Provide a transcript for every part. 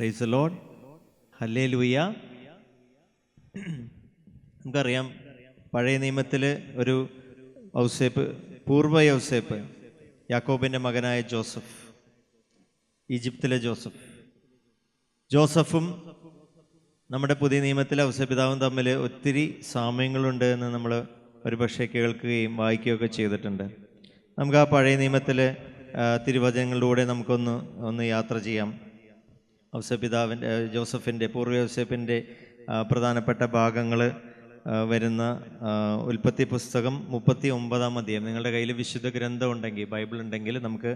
Praise the Lord. Hallelujah. നമുക്കറിയാം, പഴയ നിയമത്തിൽ ഒരു ഔസേപ്പ്, പൂർവ്വ ഔസേപ്പ്, യാക്കോബിൻ്റെ മകനായ ജോസഫ്, ഈജിപ്തിലെ ജോസഫും നമ്മുടെ പുതിയ നിയമത്തിലെ ഔസേപിതാവും തമ്മിൽ ഒത്തിരി സാമ്യങ്ങളുണ്ട് എന്ന് നമ്മൾ ഒരുപക്ഷെ കേൾക്കുകയും വായിക്കുകയൊക്കെ ചെയ്തിട്ടുണ്ട്. നമുക്ക് ആ പഴയ നിയമത്തിലെ തിരുവചനങ്ങളിലൂടെ നമുക്കൊന്ന് യാത്ര ചെയ്യാം. ഔസേപിതാവിൻ്റെ, ജോസഫിൻ്റെ, പൂർവ്വ ഔസേപ്പിൻ്റെ പ്രധാനപ്പെട്ട ഭാഗങ്ങൾ വരുന്ന ഉൽപ്പത്തി പുസ്തകം 39-ാം അധ്യായം. നിങ്ങളുടെ കയ്യിൽ വിശുദ്ധ ഗ്രന്ഥം ഉണ്ടെങ്കിൽ, ബൈബിൾ ഉണ്ടെങ്കിൽ നമുക്ക്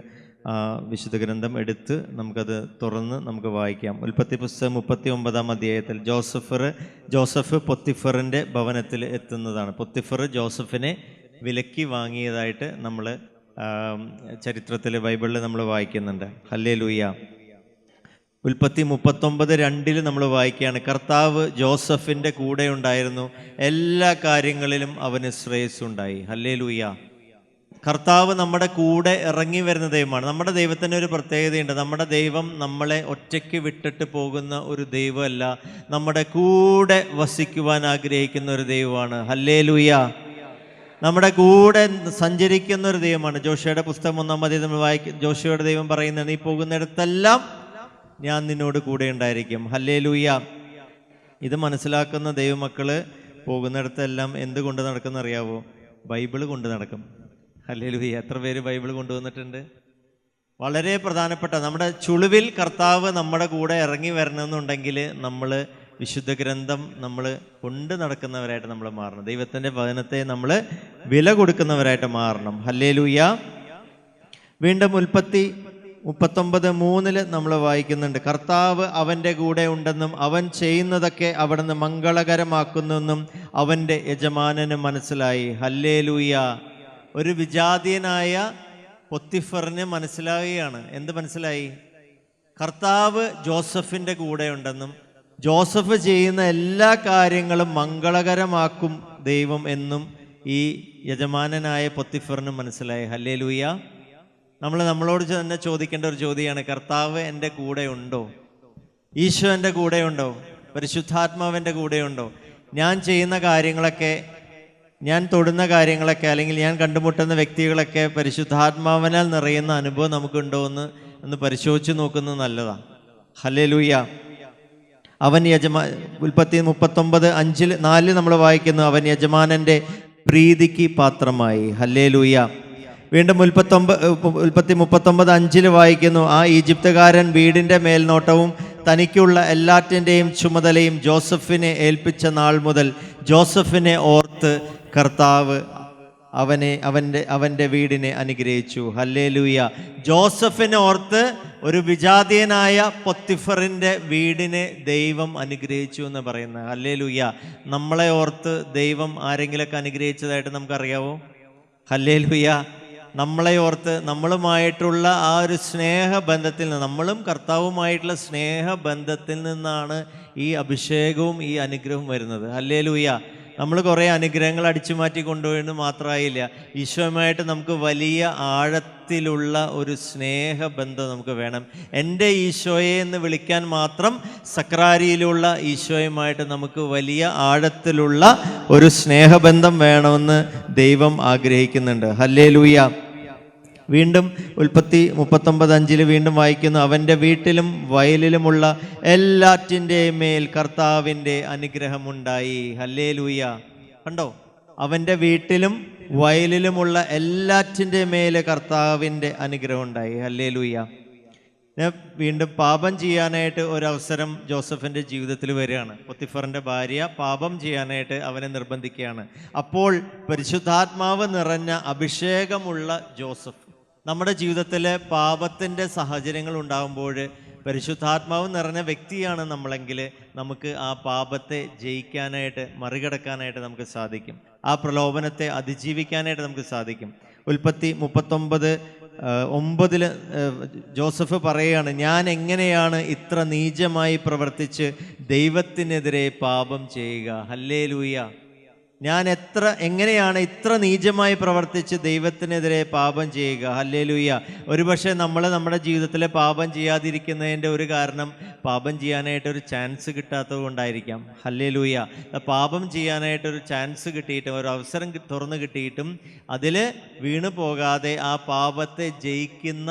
വിശുദ്ധ ഗ്രന്ഥം എടുത്ത് നമുക്കത് തുറന്ന് നമുക്ക് വായിക്കാം. ഉൽപ്പത്തി പുസ്തകം 39-ാം അധ്യായത്തിൽ ജോസഫ് പൊത്തിഫറിൻ്റെ ഭവനത്തിൽ എത്തുന്നതാണ്. പൊത്തിഫർ ജോസഫിനെ വിലക്കി വാങ്ങിയതായിട്ട് നമ്മൾ ചരിത്രത്തിൽ, ബൈബിളിൽ നമ്മൾ വായിക്കുന്നുണ്ട്. ഹല്ലേലൂയ. ഉൽപ്പത്തി 39:2 നമ്മൾ വായിക്കുകയാണ്, കർത്താവ് ജോസഫിൻ്റെ കൂടെ ഉണ്ടായിരുന്നു, എല്ലാ കാര്യങ്ങളിലും അവന് ശ്രേയസ്സുണ്ടായി. ഹല്ലേലൂയ. കർത്താവ് നമ്മുടെ കൂടെ ഇറങ്ങി വരുന്ന ദൈവമാണ്. നമ്മുടെ ദൈവത്തിന് ഒരു പ്രത്യേകതയുണ്ട്. നമ്മുടെ ദൈവം നമ്മളെ ഒറ്റയ്ക്ക് വിട്ടിട്ട് പോകുന്ന ഒരു ദൈവമല്ല, നമ്മുടെ കൂടെ വസിക്കുവാൻ ആഗ്രഹിക്കുന്ന ഒരു ദൈവമാണ്. ഹല്ലേലൂയ. നമ്മുടെ കൂടെ സഞ്ചരിക്കുന്ന ഒരു ദൈവമാണ്. ജോഷയുടെ പുസ്തകം 1-ാം അധ്യായം നമ്മൾ വായിക്കും. ജോഷയുടെ ദൈവം പറയുന്നത്, നീ പോകുന്നിടത്തെല്ലാം ഞാൻ നിന്നോട് കൂടെ ഉണ്ടായിരിക്കും. ഹല്ലേലൂയ. ഇത് മനസ്സിലാക്കുന്ന ദൈവമക്കള് പോകുന്നിടത്തെല്ലാം എന്ത് കൊണ്ട് നടക്കുന്ന അറിയാവോ? ബൈബിള് കൊണ്ട് നടക്കും. ഹല്ലേലൂയ. എത്ര പേര് ബൈബിള് കൊണ്ടുവന്നിട്ടുണ്ട്? വളരെ പ്രധാനപ്പെട്ട, നമ്മുടെ ചുളിവിൽ കർത്താവ് നമ്മുടെ കൂടെ ഇറങ്ങി വരണമെന്നുണ്ടെങ്കിൽ നമ്മൾ വിശുദ്ധ ഗ്രന്ഥം നമ്മൾ കൊണ്ട് നടക്കുന്നവരായിട്ട് നമ്മൾ മാറണം. ദൈവത്തിൻ്റെ വചനത്തെ നമ്മൾ വില കൊടുക്കുന്നവരായിട്ട് മാറണം. ഹല്ലേലൂയ. വീണ്ടും ഉൽപ്പത്തി 39:3 നമ്മൾ വായിക്കുന്നുണ്ട്, കർത്താവ് അവൻ്റെ കൂടെ ഉണ്ടെന്നും അവൻ ചെയ്യുന്നതൊക്കെ അവിടുന്ന് മംഗളകരമാക്കുന്നെന്നും അവൻ്റെ യജമാനന് മനസ്സിലായി. ഹല്ലേലൂയ. ഒരു വിജാതീയനായ പൊത്തിഫറിന് മനസ്സിലാവുകയാണ്. എന്ത് മനസ്സിലായി? കർത്താവ് ജോസഫിൻ്റെ കൂടെ ഉണ്ടെന്നും ജോസഫ് ചെയ്യുന്ന എല്ലാ കാര്യങ്ങളും മംഗളകരമാക്കും ദൈവം എന്നും ഈ യജമാനനായ പൊത്തിഫറിന് മനസ്സിലായി. ഹല്ലേലൂയ. നമ്മളോട് തന്നെ ചോദിക്കേണ്ട ഒരു ചോദ്യമാണ്, കർത്താവ് എൻ്റെ കൂടെ ഉണ്ടോ? ഈശോ എൻ്റെ കൂടെ ഉണ്ടോ? പരിശുദ്ധാത്മാവിൻ്റെ കൂടെ ഉണ്ടോ? ഞാൻ ചെയ്യുന്ന കാര്യങ്ങളൊക്കെ, ഞാൻ തൊടുന്ന കാര്യങ്ങളൊക്കെ, അല്ലെങ്കിൽ ഞാൻ കണ്ടുമുട്ടുന്ന വ്യക്തികളൊക്കെ പരിശുദ്ധാത്മാവിനാൽ നിറയുന്ന അനുഭവം നമുക്കുണ്ടോ എന്ന് പരിശോധിച്ച് നോക്കുന്നത് നല്ലതാണ്. ഹല്ലേലൂയ. അവൻ ഉൽപ്പത്തി 39:4 നമ്മൾ വായിക്കുന്നു, അവൻ യജമാനൻ്റെ പ്രീതിക്ക് പാത്രമായി. ഹല്ലേലൂയ. വീണ്ടും ഉൽപ്പത്തി 39:5 വായിക്കുന്നു, ആ ഈജിപ്തുകാരൻ വീടിൻ്റെ മേൽനോട്ടവും തനിക്കുള്ള എല്ലാറ്റിൻ്റെയും ചുമതലയും ജോസഫിനെ ഏൽപ്പിച്ച നാൾ മുതൽ ജോസഫിനെ ഓർത്ത് കർത്താവ് അവൻ്റെ വീടിനെ അനുഗ്രഹിച്ചു. ഹല്ലേലൂയ. ജോസഫിനെ ഓർത്ത് ഒരു വിജാതീയനായ പൊത്തിഫറിൻ്റെ വീടിനെ ദൈവം അനുഗ്രഹിച്ചു എന്ന് പറയുന്നത്. ഹല്ലേലൂയ. നമ്മളെ ഓർത്ത് ദൈവം ആരെങ്കിലൊക്കെ അനുഗ്രഹിച്ചതായിട്ട് നമുക്കറിയാവോ? ഹല്ലേലൂയ. നമ്മളെ ഓർത്ത്, നമ്മളുമായിട്ടുള്ള ആ ഒരു സ്നേഹബന്ധത്തിൽ നിന്ന്, നമ്മളും കർത്താവുമായിട്ടുള്ള സ്നേഹബന്ധത്തിൽ നിന്നാണ് ഈ അഭിഷേകവും ഈ അനുഗ്രഹവും വരുന്നത്. ഹല്ലേലൂയ. നമ്മൾ കുറേ അനുഗ്രഹങ്ങൾ അടിച്ചു മാറ്റി കൊണ്ടുപോയെന്ന് മാത്രമായില്ല, ഈശോയുമായിട്ട് നമുക്ക് വലിയ ആഴത്തിലുള്ള ഒരു സ്നേഹബന്ധം നമുക്ക് വേണം. എൻ്റെ ഈശോയെ എന്ന് വിളിക്കാൻ മാത്രം സക്രാരിയിലുള്ള ഈശോയുമായിട്ട് നമുക്ക് വലിയ ആഴത്തിലുള്ള ഒരു സ്നേഹബന്ധം വേണമെന്ന് ദൈവം ആഗ്രഹിക്കുന്നുണ്ട്. ഹല്ലേലൂയ. വീണ്ടും ഉൽപ്പത്തി 39:5 വീണ്ടും വായിക്കുന്നു, അവൻ്റെ വീട്ടിലും വയലിലുമുള്ള എല്ലാറ്റിൻ്റെയും മേൽ കർത്താവിൻ്റെ അനുഗ്രഹമുണ്ടായി. ഹല്ലേലൂയ. കണ്ടോ? അവൻ്റെ വീട്ടിലും വയലിലുമുള്ള എല്ലാറ്റിൻ്റെ മേൽ കർത്താവിൻ്റെ അനുഗ്രഹം ഉണ്ടായി. ഹല്ലേലൂയ. വീണ്ടും പാപം ചെയ്യാനായിട്ട് ഒരവസരം ജോസഫിൻ്റെ ജീവിതത്തിൽ വരികയാണ്. പൊത്തിഫറിൻ്റെ ഭാര്യ പാപം ചെയ്യാനായിട്ട് അവനെ നിർബന്ധിക്കുകയാണ്. അപ്പോൾ പരിശുദ്ധാത്മാവ് നിറഞ്ഞ അഭിഷേകമുള്ള ജോസഫ്, നമ്മുടെ ജീവിതത്തിൽ പാപത്തിൻ്റെ സാഹചര്യങ്ങൾ ഉണ്ടാകുമ്പോൾ പരിശുദ്ധാത്മാവ് നിറഞ്ഞ വ്യക്തിയാണ് നമ്മളെങ്കിൽ നമുക്ക് ആ പാപത്തെ ജയിക്കാനായിട്ട്, മറികടക്കാനായിട്ട് നമുക്ക് സാധിക്കും. ആ പ്രലോഭനത്തെ അതിജീവിക്കാനായിട്ട് നമുക്ക് സാധിക്കും. ഉൽപ്പത്തി 39:9 ജോസഫ് പറയുകയാണ്, ഞാൻ എങ്ങനെയാണ് ഇത്ര നീചമായി പ്രവർത്തിച്ച് ദൈവത്തിനെതിരെ പാപം ചെയ്യുക? ഹല്ലേലൂയ. ഞാൻ എങ്ങനെയാണ് ഇത്ര നീചമായി പ്രവർത്തിച്ച് ദൈവത്തിനെതിരെ പാപം ചെയ്യുക? ഹല്ലേലൂയ. ഒരുപക്ഷെ നമ്മൾ നമ്മുടെ ജീവിതത്തിൽ പാപം ചെയ്യാതിരിക്കുന്നതിൻ്റെ ഒരു കാരണം പാപം ചെയ്യാനായിട്ടൊരു ചാൻസ് കിട്ടാത്തത് കൊണ്ടായിരിക്കാം. ഹല്ലേലൂയ. പാപം ചെയ്യാനായിട്ടൊരു ചാൻസ് കിട്ടിയിട്ടും ഒരു അവസരം തുറന്നു കിട്ടിയിട്ടും അതിൽ വീണു പോകാതെ ആ പാപത്തെ ജയിക്കുന്ന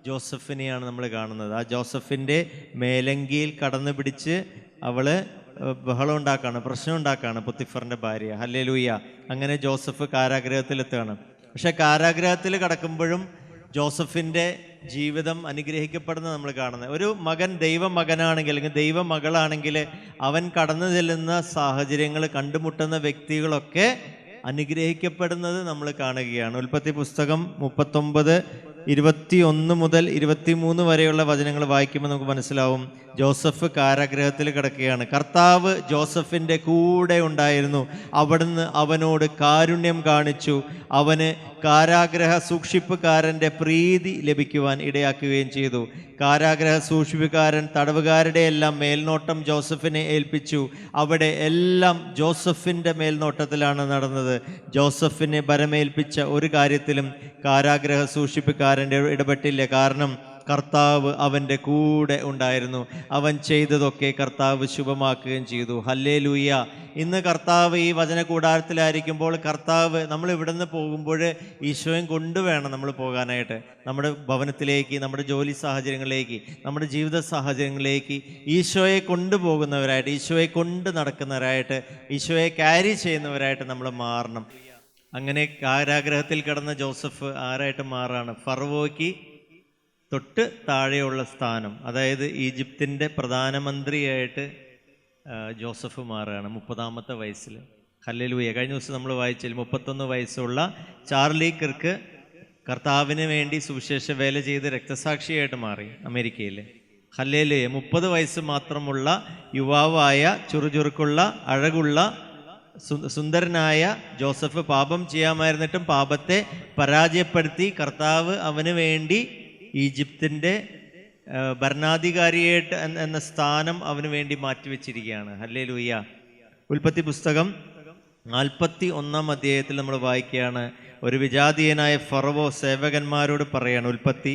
ജോസഫിനെയാണ് നമ്മൾ കാണുന്നത്. ആ ജോസഫിൻ്റെ മേലങ്കിയിൽ കടന്നു പിടിച്ച് അവള് ബഹളം ഉണ്ടാക്കാണ്, പ്രശ്നം ഉണ്ടാക്കാണ് പൊത്തിഫറിൻ്റെ ഭാര്യ. ഹല്ലേലൂയ. അങ്ങനെ ജോസഫ് കാരാഗ്രഹത്തിലെത്തുകയാണ്. പക്ഷെ കാരാഗ്രഹത്തിൽ കടക്കുമ്പോഴും ജോസഫിൻ്റെ ജീവിതം അനുഗ്രഹിക്കപ്പെടുന്നത് നമ്മൾ കാണുന്നത്. ഒരു മകൻ ദൈവമകനാണെങ്കിൽ അല്ലെങ്കിൽ ദൈവമകളാണെങ്കിൽ അവൻ കടന്നു ചെല്ലുന്ന സാഹചര്യങ്ങൾ, കണ്ടുമുട്ടുന്ന വ്യക്തികളൊക്കെ അനുഗ്രഹിക്കപ്പെടുന്നത് നമ്മൾ കാണുകയാണ്. ഉൽപ്പത്തി പുസ്തകം 39:21 മുതൽ 23 വരെയുള്ള വചനങ്ങൾ വായിക്കുമ്പോൾ നമുക്ക് മനസ്സിലാവും. ജോസഫ് കാരാഗ്രഹത്തിൽ കിടക്കുകയാണ്. കർത്താവ് ജോസഫിൻ്റെ കൂടെ ഉണ്ടായിരുന്നു. അവിടുന്ന് അവനോട് കാരുണ്യം കാണിച്ചു. അവന് കാരാഗ്രഹ സൂക്ഷിപ്പുകാരൻ്റെ പ്രീതി ലഭിക്കുവാൻ ഇടയാക്കുകയും ചെയ്തു. കാരാഗ്രഹ സൂക്ഷിപ്പുകാരൻ തടവുകാരുടെ എല്ലാം മേൽനോട്ടം ജോസഫിനെ ഏൽപ്പിച്ചു. അവിടെ എല്ലാം ജോസഫിൻ്റെ മേൽനോട്ടത്തിലാണ് നടന്നത്. ജോസഫിനെ ഭരമേൽപ്പിച്ച ഒരു കാര്യത്തിലും കാരാഗ്രഹ സൂക്ഷിപ്പുകാരൻ്റെ ഇടപെട്ടില്ല. കാരണം കർത്താവ് അവൻ്റെ കൂടെ ഉണ്ടായിരുന്നു. അവൻ ചെയ്തതൊക്കെ കർത്താവ് ശുഭമാക്കുകയും ചെയ്തു. ഹല്ലേലൂയ. ഇന്ന് കർത്താവ് ഈ വചന കൂടാരത്തിലായിരിക്കുമ്പോൾ കർത്താവ് നമ്മൾ ഇവിടുന്ന് പോകുമ്പോൾ ഈശോയും കൊണ്ടുവേണം നമ്മൾ പോകാനായിട്ട്. നമ്മുടെ ഭവനത്തിലേക്ക്, നമ്മുടെ ജോലി സാഹചര്യങ്ങളിലേക്ക്, നമ്മുടെ ജീവിത സാഹചര്യങ്ങളിലേക്ക് ഈശോയെ കൊണ്ടുപോകുന്നവരായിട്ട്, ഈശോയെ കൊണ്ട് നടക്കുന്നവരായിട്ട്, ഈശോയെ ക്യാരി ചെയ്യുന്നവരായിട്ട് നമ്മൾ മാറണം. അങ്ങനെ കാരാഗ്രഹത്തിൽ കിടന്ന ജോസഫ് ആരായിട്ട് മാറാണ്? ഫറവോയ്ക്ക് തൊട്ട് താഴെയുള്ള സ്ഥാനം, അതായത് ഈജിപ്തിൻ്റെ പ്രധാനമന്ത്രിയായിട്ട് ജോസഫ് മാറുകയാണ് 30-ാമത്തെ വയസ്സിൽ. ഹല്ലേലൂയ. കഴിഞ്ഞ ദിവസം നമ്മൾ വായിച്ചില്ല, 31 വയസ്സുള്ള ചാർലി കിർക്ക് കർത്താവിന് വേണ്ടി സുവിശേഷ വേല ചെയ്ത് രക്തസാക്ഷിയായിട്ട് മാറി അമേരിക്കയിൽ. ഹല്ലേലൂയ. 30 വയസ്സ് മാത്രമുള്ള യുവാവായ ചുറുചുറുക്കുള്ള അഴകുള്ള സുന്ദരനായ ജോസഫ് പാപം ചെയ്യാമായിരുന്നിട്ടും പാപത്തെ പരാജയപ്പെടുത്തി കർത്താവ് അവന് വേണ്ടി ഈജിപ്തിൻ്റെ ഭരണാധികാരിയായിട്ട് എന്ന സ്ഥാനം അവന് വേണ്ടി മാറ്റിവെച്ചിരിക്കുകയാണ്. ഹല്ലേലൂയ. ഉൽപ്പത്തി പുസ്തകം 41-ാം അധ്യായത്തിൽ നമ്മൾ വായിക്കുകയാണ്. ഒരു വിജാതീയനായ ഫറവോ സേവകന്മാരോട് പറയാണ്. ഉൽപ്പത്തി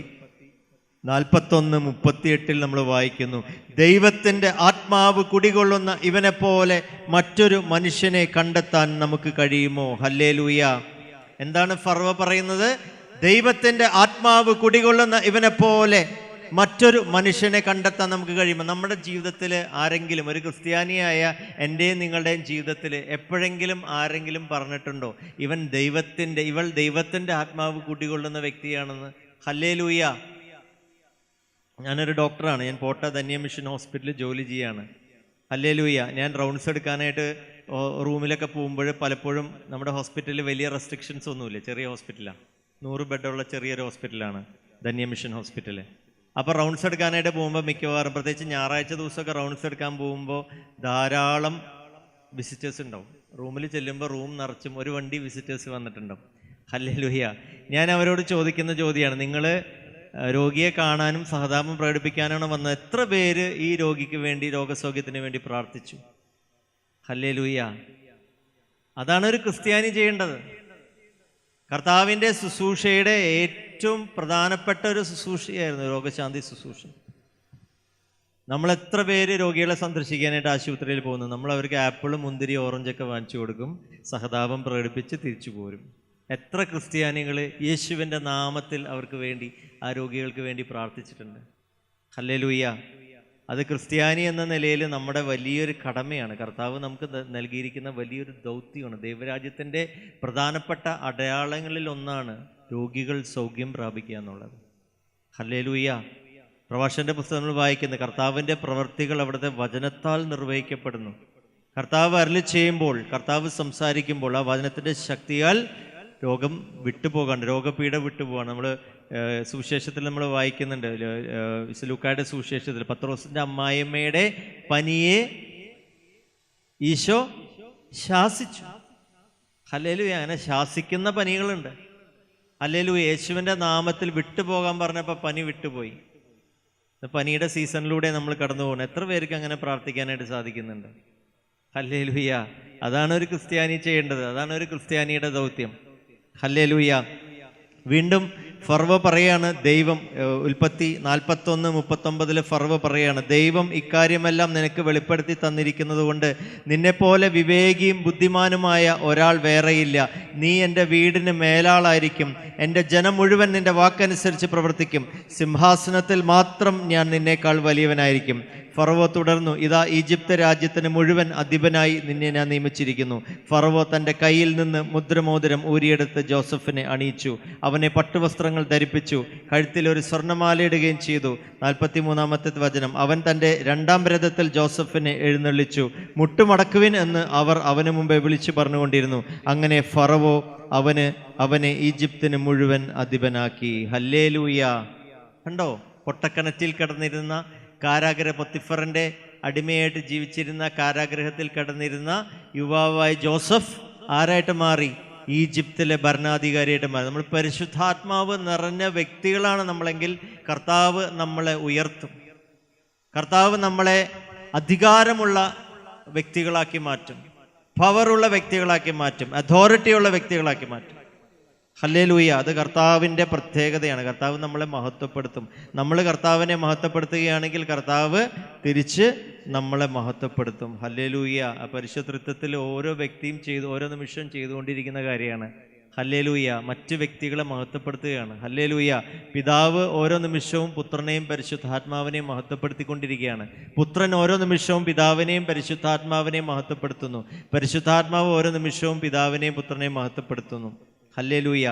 41:38 നമ്മൾ വായിക്കുന്നു, ദൈവത്തിൻ്റെ ആത്മാവ് കുടികൊള്ളുന്ന ഇവനെ പോലെ മറ്റൊരു മനുഷ്യനെ കണ്ടെത്താൻ നമുക്ക് കഴിയുമോ? ഹല്ലേലൂയ. എന്താണ് ഫറവോ പറയുന്നത്? ദൈവത്തിൻ്റെ ആത്മാവ് കുടികൊള്ളുന്ന ഇവനെ പോലെ മറ്റൊരു മനുഷ്യനെ കണ്ടെത്താൻ നമുക്ക് കഴിയുമോ? നമ്മുടെ ജീവിതത്തിൽ ആരെങ്കിലും, ഒരു ക്രിസ്ത്യാനിയായ എൻ്റെയും നിങ്ങളുടെയും ജീവിതത്തിൽ എപ്പോഴെങ്കിലും ആരെങ്കിലും പറഞ്ഞിട്ടുണ്ടോ ഇവൾ ദൈവത്തിൻ്റെ ആത്മാവ് കുടികൊള്ളുന്ന വ്യക്തിയാണെന്ന്? ഹല്ലേലൂയ. ഞാനൊരു ഡോക്ടറാണ്. ഞാൻ പോട്ട ധന്യ മിഷൻ ഹോസ്പിറ്റലിൽ ജോലി ചെയ്യാണ്. ഹല്ലേലൂയ. ഞാൻ റൗണ്ട്സ് എടുക്കാനായിട്ട് റൂമിലൊക്കെ പോകുമ്പോൾ പലപ്പോഴും നമ്മുടെ ഹോസ്പിറ്റലിൽ വലിയ റെസ്ട്രിക്ഷൻസ് ഒന്നുമില്ല, ചെറിയ ഹോസ്പിറ്റലാണ്, 100 ബെഡുള്ള ചെറിയൊരു ഹോസ്പിറ്റലാണ് ധന്യ മിഷൻ ഹോസ്പിറ്റൽ. അപ്പോൾ റൗണ്ട്സ് എടുക്കാനായിട്ട് പോകുമ്പോൾ മിക്കവാറും, പ്രത്യേകിച്ച് ഞായറാഴ്ച ദിവസമൊക്കെ റൗണ്ട്സ് എടുക്കാൻ പോകുമ്പോൾ ധാരാളം വിസിറ്റേഴ്സ് ഉണ്ടാവും. റൂമിൽ ചെല്ലുമ്പോൾ റൂം നിറച്ചും ഒരു വണ്ടി വിസിറ്റേഴ്സ് വന്നിട്ടുണ്ടാവും. ഹല്ലേലൂയ. ഞാൻ അവരോട് ചോദിക്കുന്ന ചോദ്യമാണ്, നിങ്ങൾ രോഗിയെ കാണാനും സഹതാപം പ്രകടിപ്പിക്കാനാണ് വന്നത്. എത്ര പേര് ഈ രോഗിക്ക് വേണ്ടി, രോഗസൗഖ്യത്തിന് വേണ്ടി പ്രാർത്ഥിച്ചു? ഹല്ലേലൂയ. അതാണ് ഒരു ക്രിസ്ത്യാനി ചെയ്യേണ്ടത്. കർത്താവിൻ്റെ ശുശ്രൂഷയുടെ ഏറ്റവും പ്രധാനപ്പെട്ട ഒരു ശുശ്രൂഷയായിരുന്നു രോഗശാന്തി ശുശ്രൂഷ. നമ്മൾ എത്ര പേര് രോഗികളെ സന്ദർശിക്കാനായിട്ട് ആശുപത്രിയിൽ പോകുന്നു? നമ്മൾ അവർക്ക് ആപ്പിൾ, മുന്തിരി, ഓറഞ്ചൊക്കെ വാങ്ങിച്ചു കൊടുക്കും, സഹതാപം പ്രകടിപ്പിച്ച് തിരിച്ചു പോരും. എത്ര ക്രിസ്ത്യാനികൾ യേശുവിൻ്റെ നാമത്തിൽ അവർക്ക് വേണ്ടി, ആ രോഗികൾക്ക് വേണ്ടി പ്രാർത്ഥിച്ചിട്ടുണ്ട്? ഹല്ലേലൂയ. അത് ക്രിസ്ത്യാനി എന്ന നിലയിൽ നമ്മുടെ വലിയൊരു കടമയാണ്. കർത്താവ് നമുക്ക് നൽകിയിരിക്കുന്ന വലിയൊരു ദൗത്യമാണ്. ദൈവരാജ്യത്തിൻ്റെ പ്രധാനപ്പെട്ട അടയാളങ്ങളിൽ ഒന്നാണ് രോഗികൾ സൗഖ്യം പ്രാപിക്കുക എന്നുള്ളത്. ഹല്ലേലൂയ. പ്രഭാഷകന്റെ പുസ്തകം നമ്മൾ വായിക്കുന്നത്, കർത്താവിൻ്റെ പ്രവൃത്തികൾ അവിടുത്തെ വചനത്താൽ നിർവഹിക്കപ്പെടുന്നു. കർത്താവ് അരുളി ചെയ്യുമ്പോൾ, കർത്താവ് സംസാരിക്കുമ്പോൾ ആ വചനത്തിൻ്റെ ശക്തിയാൽ രോഗം വിട്ടുപോകാണ്ട്, രോഗപീഠ വിട്ടുപോകാണ്. നമ്മൾ സുവിശേഷത്തിൽ നമ്മൾ വായിക്കുന്നുണ്ട്, ലൂക്കായുടെ സുവിശേഷത്തിൽ പത്രോസിൻ്റെ അമ്മായിയമ്മയുടെ പനിയെ ഈശോ ശാസിച്ചു. ഹല്ലേലൂയ. അങ്ങനെ ശാസിക്കുന്ന പനികളുണ്ട്. ഹല്ലേലൂയ. യേശുവിൻ്റെ നാമത്തിൽ വിട്ടുപോകാൻ പറഞ്ഞപ്പോൾ പനി വിട്ടുപോയി. പനിയുടെ സീസണിലൂടെ നമ്മൾ കടന്നു പോകണം. എത്ര പേർക്ക് അങ്ങനെ പ്രാർത്ഥിക്കാനായിട്ട് സാധിക്കുന്നുണ്ട്? ഹല്ലേലൂയ. അതാണ് ഒരു ക്രിസ്ത്യാനി ചെയ്യേണ്ടത്. അതാണ് ഒരു ക്രിസ്ത്യാനിയുടെ ദൗത്യം. ഹല്ലേലൂയ. വീണ്ടും ഫറവോ പറയാണ്, ദൈവം ഉൽപ്പത്തി 41:39 ഫറവോ പറയാണ്, ദൈവം ഇക്കാര്യമെല്ലാം നിനക്ക് വെളിപ്പെടുത്തി തന്നിരിക്കുന്നത് കൊണ്ട് നിന്നെപ്പോലെ വിവേകിയും ബുദ്ധിമാനുമായ ഒരാൾ വേറെയില്ല. നീ എൻ്റെ വീടിന് മേലാളായിരിക്കും. എൻ്റെ ജനം മുഴുവൻ നിൻ്റെ വാക്കനുസരിച്ച് പ്രവർത്തിക്കും. സിംഹാസനത്തിൽ മാത്രം ഞാൻ നിന്നേക്കാൾ വലിയവനായിരിക്കും. ഫറവോ തുടർന്നു, ഇതാ ഈജിപ്ത് രാജ്യത്തിന് മുഴുവൻ അധിപനായി നിന്നെ ഞാൻ നിയമിച്ചിരിക്കുന്നു. ഫറവോ തൻ്റെ കയ്യിൽ നിന്ന് മുദ്രമോതിരം ഊരിയെടുത്ത് ജോസഫിനെ അണിയിച്ചു. അവനെ പട്ടുവസ്ത്രങ്ങൾ ധരിപ്പിച്ചു. കഴുത്തിൽ ഒരു സ്വർണ്ണമാലയിടുകയും ചെയ്തു. 43-ാമത്തെ വചനം, അവൻ തൻ്റെ 2-ാം രഥത്തിൽ ജോസഫിനെ എഴുന്നള്ളിച്ചു. മുട്ടുമടക്കുവിൻ എന്ന് അവർ അവന് മുമ്പേ വിളിച്ചു പറഞ്ഞുകൊണ്ടിരുന്നു. അങ്ങനെ ഫറവോ അവനെ ഈജിപ്തിന് മുഴുവൻ അധിപനാക്കി. ഹല്ലേലൂയ. കണ്ടോ, പൊട്ടക്കിണറ്റിൽ കിടന്നിരുന്ന കാരാഗ്രഹ പൊത്തിഫറിൻ്റെ അടിമയായിട്ട് ജീവിച്ചിരുന്ന കാരാഗ്രഹത്തിൽ കിടന്നിരുന്ന യുവാവായ ജോസഫ് ആരായിട്ട് മാറി? ഈജിപ്തിലെ ഭരണാധികാരിയായിട്ട് മാറി. നമ്മൾ പരിശുദ്ധാത്മാവ് നിറഞ്ഞ വ്യക്തികളാണ് നമ്മളെങ്കിൽ കർത്താവ് നമ്മളെ ഉയർത്തും. കർത്താവ് നമ്മളെ അധികാരമുള്ള വ്യക്തികളാക്കി മാറ്റും, പവറുള്ള വ്യക്തികളാക്കി മാറ്റും, അതോറിറ്റിയുള്ള വ്യക്തികളാക്കി മാറ്റും. ഹല്ലേലൂയ. അത് കർത്താവിൻ്റെ പ്രത്യേകതയാണ്. കർത്താവ് നമ്മളെ മഹത്വപ്പെടുത്തും. നമ്മൾ കർത്താവിനെ മഹത്വപ്പെടുത്തുകയാണെങ്കിൽ കർത്താവ് തിരിച്ച് നമ്മളെ മഹത്വപ്പെടുത്തും. ഹല്ലേലൂയ. പരിശുദ്ധത്വത്തിൽ ഓരോ വ്യക്തിയും ഓരോ നിമിഷവും ചെയ്തുകൊണ്ടിരിക്കുന്ന കാര്യമാണ്. ഹല്ലേലൂയ. മറ്റ് വ്യക്തികളെ മഹത്വപ്പെടുത്തുകയാണ്. ഹല്ലേലൂയ. പിതാവ് ഓരോ നിമിഷവും പുത്രനെയും പരിശുദ്ധാത്മാവിനെയും മഹത്വപ്പെടുത്തിക്കൊണ്ടിരിക്കുകയാണ്. പുത്രൻ ഓരോ നിമിഷവും പിതാവിനെയും പരിശുദ്ധാത്മാവിനെയും മഹത്വപ്പെടുത്തുന്നു. പരിശുദ്ധാത്മാവ് ഓരോ നിമിഷവും പിതാവിനെയും പുത്രനെയും മഹത്വപ്പെടുത്തുന്നു. ഹല്ലേലൂയ.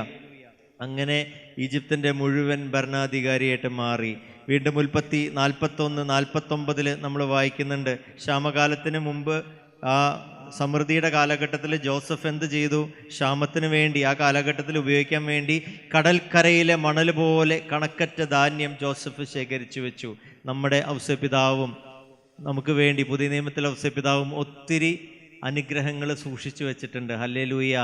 അങ്ങനെ ഈജിപ്തിൻ്റെ മുഴുവൻ ഭരണാധികാരിയായിട്ട് മാറി. വീണ്ടും ഉൽപ്പത്തി 41-49 നമ്മൾ വായിക്കുന്നുണ്ട്. ക്ഷാമകാലത്തിന് മുമ്പ് ആ സമൃദ്ധിയുടെ കാലഘട്ടത്തിൽ ജോസഫ് എന്ത് ചെയ്തു? ക്ഷാമത്തിന് വേണ്ടി, ആ കാലഘട്ടത്തിൽ ഉപയോഗിക്കാൻ വേണ്ടി കടൽക്കരയിലെ മണൽ പോലെ കണക്കറ്റ ധാന്യം ജോസഫ് ശേഖരിച്ചു വെച്ചു. നമ്മുടെ ഔസപിതാവും നമുക്ക് വേണ്ടി, പുതിയ നിയമത്തിലെ ഔസപിതാവും ഒത്തിരി അനുഗ്രഹങ്ങൾ സൂക്ഷിച്ചു വെച്ചിട്ടുണ്ട്. ഹല്ലേലൂയ.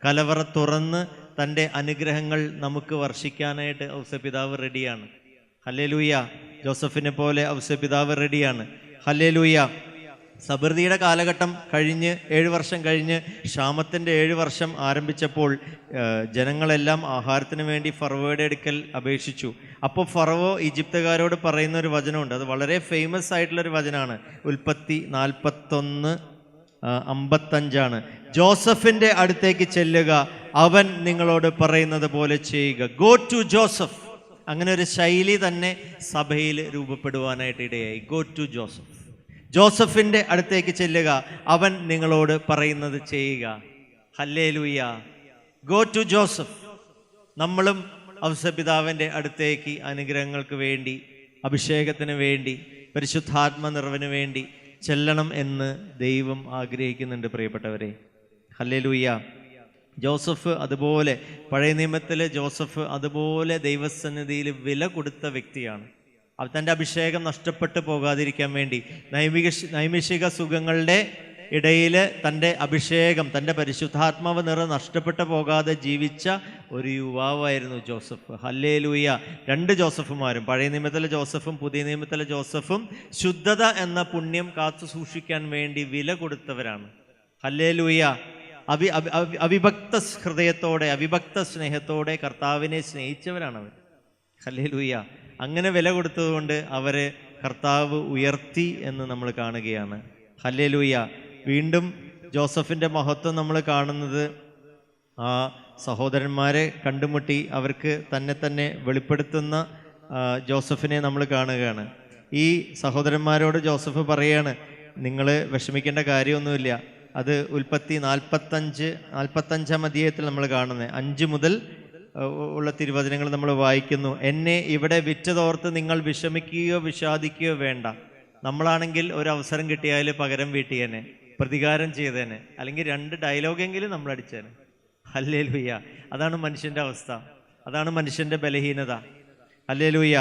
കലവറ തുറന്ന് തൻ്റെ അനുഗ്രഹങ്ങൾ നമുക്ക് വർഷിക്കാനായിട്ട് ഔസപിതാവ് റെഡിയാണ്. ഹല്ലേലൂയ. ജോസഫിനെ പോലെ ഔസപിതാവ് റെഡിയാണ്. ഹല്ലേലൂയ. സമൃദ്ധിയുടെ കാലഘട്ടം കഴിഞ്ഞ് 7 വർഷം കഴിഞ്ഞ് ക്ഷാമത്തിൻ്റെ 7 വർഷം ആരംഭിച്ചപ്പോൾ ജനങ്ങളെല്ലാം ആഹാരത്തിന് വേണ്ടി ഫറവോയുടെ അടുക്കൽ അപേക്ഷിച്ചു. അപ്പോൾ ഫറവോ ഈജിപ്തുകാരോട് പറയുന്ന ഒരു വചനമുണ്ട്. അത് വളരെ ഫേമസ് ആയിട്ടുള്ളൊരു വചനമാണ്. ഉൽപ്പത്തി 41:55 ജോസഫിൻ്റെ അടുത്തേക്ക് ചെല്ലുക, അവൻ നിങ്ങളോട് പറയുന്നത് പോലെ ചെയ്യുക. Go to Joseph. അങ്ങനെ ഒരു ശൈലി തന്നെ സഭയിൽ രൂപപ്പെടുവാനായിട്ട് ഇടയായി. Go to Joseph. ജോസഫിൻ്റെ അടുത്തേക്ക് ചെല്ലുക, അവൻ നിങ്ങളോട് പറയുന്നത് ചെയ്യുക. ഹല്ലേലൂയ. Go to Joseph. നമ്മളും ഔസപിതാവിൻ്റെ അടുത്തേക്ക് അനുഗ്രഹങ്ങൾക്ക് വേണ്ടി, അഭിഷേകത്തിന് വേണ്ടി, പരിശുദ്ധാത്മ നിറവിന് വേണ്ടി ചെല്ലണം എന്ന് ദൈവം ആഗ്രഹിക്കുന്നുണ്ട് പ്രിയപ്പെട്ടവരെ. ഹല്ലേലൂയ. ജോസഫ് അതുപോലെ, പഴയ നിയമത്തിലെ ജോസഫ് അതുപോലെ ദൈവസന്നിധിയിൽ വില കൊടുത്ത വ്യക്തിയാണ്. തൻ്റെ അഭിഷേകം നഷ്ടപ്പെട്ടു പോകാതിരിക്കാൻ വേണ്ടി നൈമിഷിക സുഖങ്ങളുടെ ഇടയിൽ തൻ്റെ അഭിഷേകം, തൻ്റെ പരിശുദ്ധാത്മാവ് നിറം നഷ്ടപ്പെട്ടു പോകാതെ ജീവിച്ച ഒരു യുവാവായിരുന്നു ജോസഫ്. ഹല്ലേലൂയ. 2 ജോസഫുമാരും, പഴയ നിയമത്തിലെ ജോസഫും പുതിയ നിയമത്തിലെ ജോസഫും ശുദ്ധത എന്ന പുണ്യം കാത്തു സൂക്ഷിക്കാൻ വേണ്ടി വില കൊടുത്തവരാണ്. ഹല്ലേലൂയ. അവിഭക്ത ഹൃദയത്തോടെ, അവിഭക്ത സ്നേഹത്തോടെ കർത്താവിനെ സ്നേഹിച്ചവരാണ് അവർ. ഹല്ലേലൂയ. അങ്ങനെ വില കൊടുത്തതുകൊണ്ട് അവരെ കർത്താവ് ഉയർത്തി എന്ന് നമ്മൾ കാണുകയാണ്. ഹല്ലേലൂയ. വീണ്ടും ജോസഫിൻ്റെ മഹത്വം നമ്മൾ കാണുന്നത് ആ സഹോദരന്മാരെ കണ്ടുമുട്ടി അവർക്ക് തന്നെ വെളിപ്പെടുത്തുന്ന ജോസഫിനെ നമ്മൾ കാണുകയാണ്. ഈ സഹോദരന്മാരോട് ജോസഫ് പറയാണ്, നിങ്ങൾ വിഷമിക്കേണ്ട കാര്യമൊന്നുമില്ല. അത് ഉൽപ്പത്തി 45-ാം അധ്യായത്തിൽ നമ്മൾ കാണുന്നത് 5 മുതൽ ഉള്ള തിരുവചനങ്ങൾ നമ്മൾ വായിക്കുന്നു. എന്നെ ഇവിടെ വിറ്റതോർത്ത് നിങ്ങൾ വിഷമിക്കുകയോ വിഷാദിക്കുകയോ വേണ്ട. നമ്മളാണെങ്കിൽ ഒരു അവസരം കിട്ടിയാൽ പകരം വീട്ടിയേനെ, പ്രതികാരം ചെയ്തേനെ, അല്ലെങ്കിൽ 2 ഡയലോഗെങ്കിലും നമ്മൾ അടിച്ചേനെ. ഹല്ലേലൂയ. അതാണ് മനുഷ്യൻ്റെ അവസ്ഥ, അതാണ് മനുഷ്യൻ്റെ ബലഹീനത. ഹല്ലേലൂയ.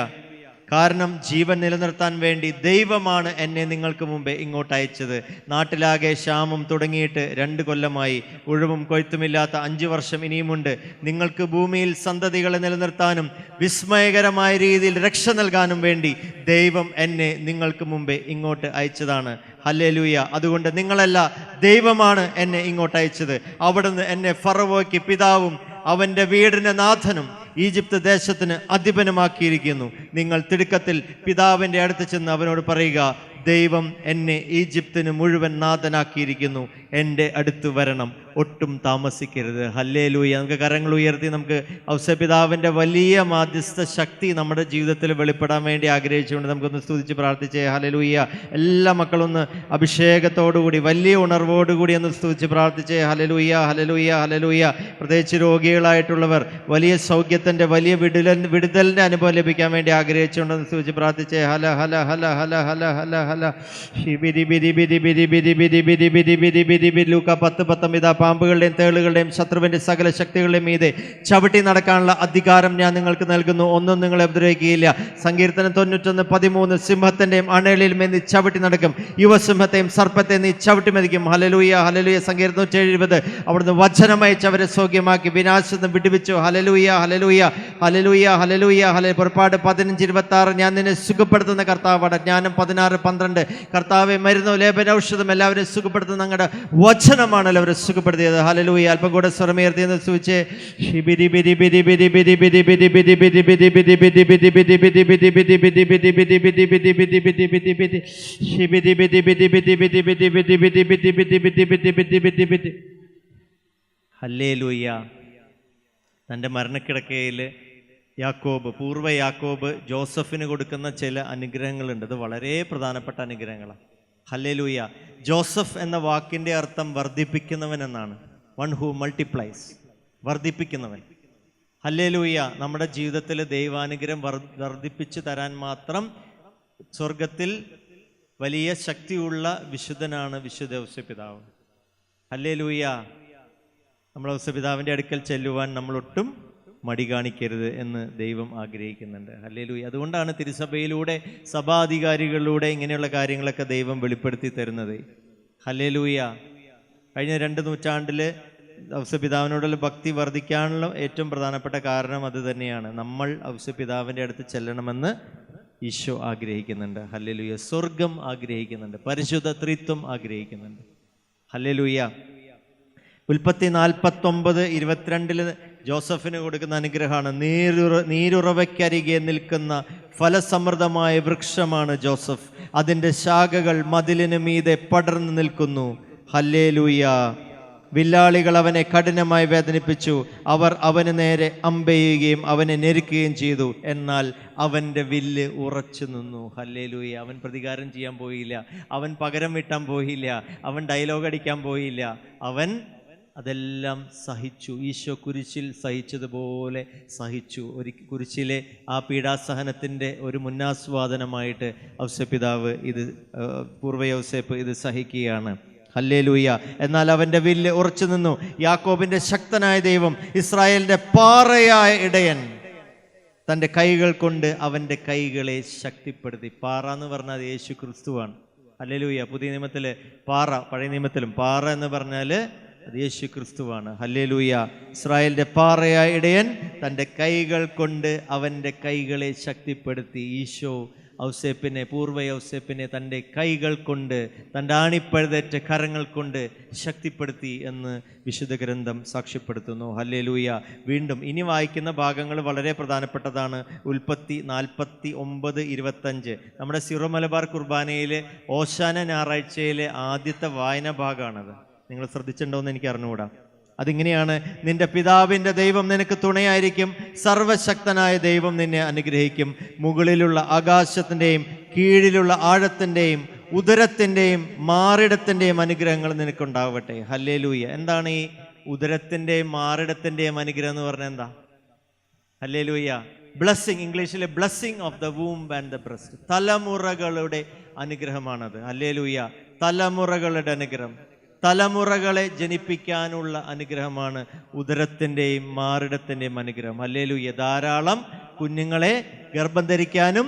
കാരണം ജീവൻ നിലനിർത്താൻ വേണ്ടി ദൈവമാണ് എന്നെ നിങ്ങൾക്ക് മുമ്പേ ഇങ്ങോട്ട് അയച്ചത്. നാട്ടിലാകെ ക്ഷാമം തുടങ്ങിയിട്ട് 2 കൊല്ലമായി. ഉഴവും കൊയ്ത്തുമില്ലാത്ത 5 വർഷം ഇനിയുമുണ്ട്. നിങ്ങൾക്ക് ഭൂമിയിൽ സന്തതികളെ നിലനിർത്താനും വിസ്മയകരമായ രീതിയിൽ രക്ഷ നൽകാനും വേണ്ടി ദൈവം എന്നെ നിങ്ങൾക്ക് മുമ്പേ ഇങ്ങോട്ട് അയച്ചതാണ്. ഹല്ലേലൂയ. അതുകൊണ്ട് നിങ്ങളല്ല, ദൈവമാണ് എന്നെ ഇങ്ങോട്ട് അയച്ചത്. അവിടുന്ന് എന്നെ ഫറവോയ്ക്ക് പിതാവും അവൻ്റെ വീടിന് നാഥനും ഈജിപ്ത് ദേശത്തിന് അധിപനുമാക്കിയിരിക്കുന്നു. നിങ്ങൾ തിടുക്കത്തിൽ പിതാവിൻ്റെ അടുത്ത് ചെന്ന് അവനോട് പറയുക, ദൈവം എന്നെ ഈജിപ്തിന് മുഴുവൻ നാഥനാക്കിയിരിക്കുന്നു, എൻ്റെ അടുത്ത് വരണം, ഒട്ടും താമസിക്കരുത്. ഹല്ലേലൂയ. നമുക്ക് കരങ്ങൾ ഉയർത്തി നമുക്ക് ഔസപിതാവിൻ്റെ വലിയ മാധ്യസ്ഥ ശക്തി നമ്മുടെ ജീവിതത്തിൽ വെളിപ്പെടാൻ വേണ്ടി ആഗ്രഹിച്ചുകൊണ്ട് നമുക്കൊന്ന് സ്തുതിച്ച് പ്രാർത്ഥിച്ചേ. ഹല്ലേലൂയ. എല്ലാ മക്കളൊന്ന് അഭിഷേകത്തോടുകൂടി വലിയ ഉണർവോടുകൂടി ഒന്ന് സ്തുതിച്ച് പ്രാർത്ഥിച്ചേ. Hallelujah, hallelujah, hallelujah. പ്രത്യേകിച്ച് രോഗികളായിട്ടുള്ളവർ വലിയ സൗഖ്യത്തിൻ്റെ വലിയ വിടുതലിൻ്റെ അനുഭവം ലഭിക്കാൻ വേണ്ടി ആഗ്രഹിച്ചുകൊണ്ടെന്ന് സ്തുതിച്ച് പ്രാർത്ഥിച്ചേ. ഹല ഹല ഹല ഹല ഹല ഹല ഹല. ലൂക്ക 10:19 പാമ്പുകളുടെയും തേളുകളുടെയും ശത്രുവിൻ്റെ സകല ശക്തികളുടെയും മീതെ ചവിട്ടി നടക്കാനുള്ള അധികാരം ഞാൻ നിങ്ങൾക്ക് നൽകുന്നു, ഒന്നും നിങ്ങളെ ഉപദ്രവിക്കുകയില്ല. സങ്കീർത്തനം 91:13 സിംഹത്തിൻ്റെയും അണലിൽ നീ ചവിട്ടി നടക്കും, യുവസിംഹത്തെയും സർപ്പത്തെ നീ ചവിട്ടി മതിക്കും. Hallelujah, hallelujah. സങ്കീർത്തനം 170 അവിടുന്ന് വചനമയച്ച് അവരെ സൗഖ്യമാക്കി വിനാശം വിടുവിച്ചു. Hallelujah, hallelujah, hallelujah, hallelujah, hallelujah. പുറപ്പാട് 15:26 ഞാൻ നിന്നെ സുഖപ്പെടുത്തുന്ന കർത്താവാണ്. ജ്ഞാനം 16:12 കർത്താവെ മരുന്നോ ലേപനൌഷധം എല്ലാവരെയും സുഖപ്പെടുത്തുന്ന ഞങ്ങളുടെ വചനമാണല്ലോ അവരെ സുഖപ്പെടുത്തിയത്. ഹല്ലേലൂയ. അല്പം കൂടെ സ്വരമുയർത്തി എന്ന് സൂചിച്ച് ഹല്ലേലൂയ. തൻ്റെ മരണക്കിടക്കയിൽ യാക്കോബ്, പൂർവ്വ യാക്കോബ് ജോസഫിന് കൊടുക്കുന്ന ചില അനുഗ്രഹങ്ങളുണ്ട്. അത് വളരെ പ്രധാനപ്പെട്ട അനുഗ്രഹങ്ങളാണ്. ഹല്ലേലൂയ. ജോസഫ് എന്ന വാക്കിൻ്റെ അർത്ഥം വർദ്ധിപ്പിക്കുന്നവൻ എന്നാണ്. വൺ ഹൂ മൾട്ടിപ്ലൈസ്, വർദ്ധിപ്പിക്കുന്നവൻ. ഹല്ലേലൂയ. നമ്മുടെ ജീവിതത്തിൽ ദൈവാനുഗ്രഹം വർദ്ധിപ്പിച്ചു തരാൻ മാത്രം സ്വർഗത്തിൽ വലിയ ശക്തിയുള്ള വിശുദ്ധനാണ് വിശുദ്ധ ഔസപിതാവ്. ഹല്ലേലൂയ. നമ്മൾ ഔസപിതാവിൻ്റെ അടുക്കൽ ചെല്ലുവാൻ നമ്മളൊട്ടും മടി കാണിക്കരുത് എന്ന് ദൈവം ആഗ്രഹിക്കുന്നുണ്ട്. ഹല്ലേലൂയ. അതുകൊണ്ടാണ് തിരുസഭയിലൂടെ സഭാധികാരികളിലൂടെ ഇങ്ങനെയുള്ള കാര്യങ്ങളൊക്കെ ദൈവം വെളിപ്പെടുത്തി തരുന്നത്. ഹല്ലേലൂയ. കഴിഞ്ഞ 2 നൂറ്റാണ്ടിൽ ഔസപിതാവിനോടുള്ള ഭക്തി വർദ്ധിക്കാനുള്ള ഏറ്റവും പ്രധാനപ്പെട്ട കാരണം അത് തന്നെയാണ്. നമ്മൾ ഔസപിതാവിൻ്റെ അടുത്ത് ചെല്ലണമെന്ന് ഈശോ ആഗ്രഹിക്കുന്നുണ്ട്. ഹല്ലേലൂയ. സ്വർഗം ആഗ്രഹിക്കുന്നുണ്ട്, പരിശുദ്ധ ത്രിത്വം ആഗ്രഹിക്കുന്നുണ്ട്. ഹല്ലേലൂയ. ഉൽപ്പത്തി 49:22 ജോസഫിന് കൊടുക്കുന്ന അനുഗ്രഹമാണ്. നീരുറവയ്ക്കരികെ നിൽക്കുന്ന ഫലസമൃദ്ധമായ വൃക്ഷമാണ് ജോസഫ്, അതിൻ്റെ ശാഖകൾ മതിലിന് മീതെ പടർന്നു നിൽക്കുന്നു. ഹല്ലേലൂയ. വില്ലാളികൾ അവനെ കഠിനമായി വേദനിപ്പിച്ചു, അവർ അവന് നേരെ അമ്പെയ്യുകയും അവനെ ഞെരുക്കുകയും ചെയ്തു, എന്നാൽ അവൻ്റെ വില്ല് ഉറച്ചു നിന്നു. ഹല്ലേലൂയ. അവൻ പ്രതികാരം ചെയ്യാൻ പോയില്ല, അവൻ പകരം വീട്ടാൻ പോയില്ല, അവൻ ഡയലോഗ് അടിക്കാൻ പോയില്ല, അവൻ അതെല്ലാം സഹിച്ചു. ഈശോ കുരിശിൽ സഹിച്ചതുപോലെ സഹിച്ചു. ഒരു കുരിശിലെ ആ പീഡാസഹനത്തിൻ്റെ ഒരു മുന്നാസ്വാദനമായിട്ട് ഔസപിതാവ് പൂർവ്വ ഔസേപ്പ് ഇത് സഹിക്കുകയാണ്. ഹല്ലേലൂയ. എന്നാൽ അവൻ്റെ വില്ല് ഉറച്ചു നിന്നു. യാക്കോബിൻ്റെ ശക്തനായ ദൈവം, ഇസ്രായേലിൻ്റെ പാറയായ ഇടയൻ തൻ്റെ കൈകൾ കൊണ്ട് അവൻ്റെ കൈകളെ ശക്തിപ്പെടുത്തി. പാറ എന്ന് പറഞ്ഞാൽ യേശു ക്രിസ്തുവാണ്. ഹല്ലേലൂയ. പുതിയ നിയമത്തിൽ പാറ, പഴയ നിയമത്തിലും പാറ എന്ന് പറഞ്ഞാൽ അത് യേശു ക്രിസ്തുവാണ്. ഹല്ലേലൂയ. ഇസ്രായേലിൻ്റെ പാറയായ ഇടയൻ തൻ്റെ കൈകൾ കൊണ്ട് അവൻ്റെ കൈകളെ ശക്തിപ്പെടുത്തി. ഈശോ ഔസേപ്പിനെ, പൂർവ്വ ഔസേപ്പിനെ തൻ്റെ കൈകൾ കൊണ്ട്, തൻ്റെ ആണിപ്പഴുതേറ്റ കരങ്ങൾ കൊണ്ട് ശക്തിപ്പെടുത്തി എന്ന് വിശുദ്ധ ഗ്രന്ഥം സാക്ഷ്യപ്പെടുത്തുന്നു. ഹല്ലേലൂയ. വീണ്ടും ഇനി വായിക്കുന്ന ഭാഗങ്ങൾ വളരെ പ്രധാനപ്പെട്ടതാണ്. ഉൽപ്പത്തി 49:25 നമ്മുടെ സിറോ മലബാർ കുർബാനയിലെ ഓശാന ഞായറാഴ്ചയിലെ ആദ്യത്തെ വായന ഭാഗമാണത്. നിങ്ങൾ ശ്രദ്ധിച്ചിട്ടുണ്ടോയെന്ന് എനിക്ക് അറിഞ്ഞുകൂടാ. അതിങ്ങനെയാണ്: നിന്റെ പിതാവിൻ്റെ ദൈവം നിനക്ക് തുണയായിരിക്കും, സർവശക്തനായ ദൈവം നിന്നെ അനുഗ്രഹിക്കും, മുകളിലുള്ള ആകാശത്തിൻ്റെയും കീഴിലുള്ള ആഴത്തിൻ്റെയും ഉദരത്തിൻ്റെയും മാറിടത്തിൻ്റെയും അനുഗ്രഹങ്ങൾ നിനക്കുണ്ടാവട്ടെ. ഹല്ലേലൂയ. എന്താണ് ഈ ഉദരത്തിൻ്റെയും മാറിടത്തിൻ്റെയും അനുഗ്രഹം എന്ന് പറഞ്ഞാൽ എന്താ? ഹല്ലേലൂയ. ബ്ലെസ്സിങ്, ഇംഗ്ലീഷിലെ blessing of the womb and the breast, തലമുറകളുടെ അനുഗ്രഹമാണത്. ഹല്ലേലൂയ. തലമുറകളുടെ അനുഗ്രഹം, തലമുറകളെ ജനിപ്പിക്കാനുള്ള അനുഗ്രഹമാണ് ഉദരത്തിൻ്റെയും മാറിടത്തിൻ്റെയും അനുഗ്രഹം. ഹല്ലേലൂയ. ധാരാളം കുഞ്ഞുങ്ങളെ ഗർഭം ധരിക്കാനും